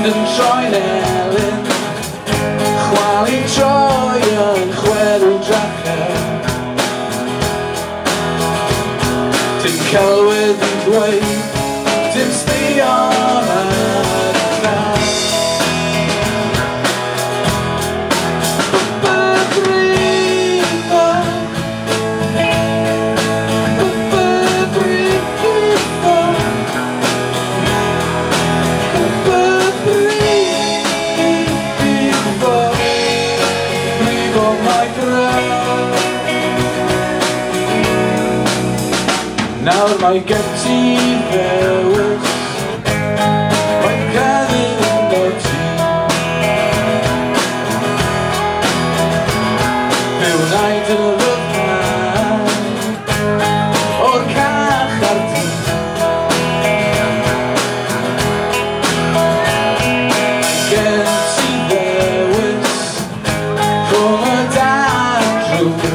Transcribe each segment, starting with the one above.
mynd yn troi'n elyn, chwalu troi yn chwerw drachau. Dim celwydd yn dweud, dim sbïon ar y llall. Nawr mae gen ti ddewis, mae'n canu yn o ti. Byw naid yn y ryddhau o'r cach ar ti. Gen ti ddewis rhwng y dan drwy.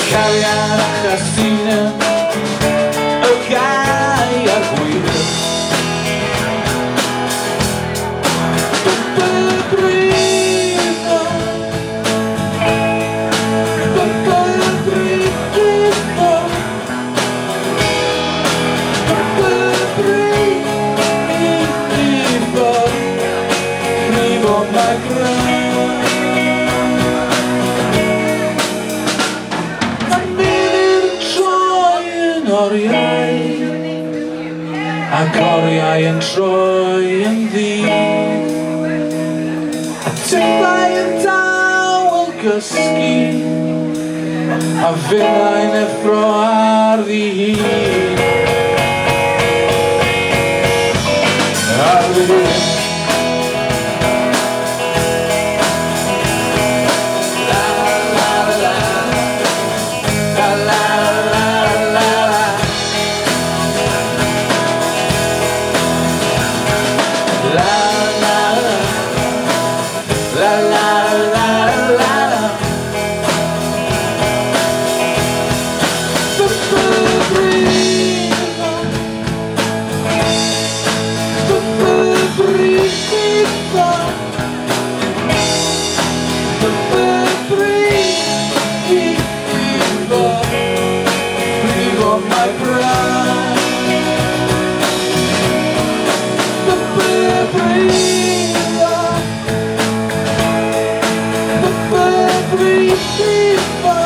Cariad a chastina, y gai a'r hwyr. Brifo, Brifo, Brifo Mae Brâd. Ac oriau yn troi yn ddydd, a timbau yn dawel gysgu, a finnau'n effro ar ddihun. Ar ddihun. Brifo Mae Brâd. Brifo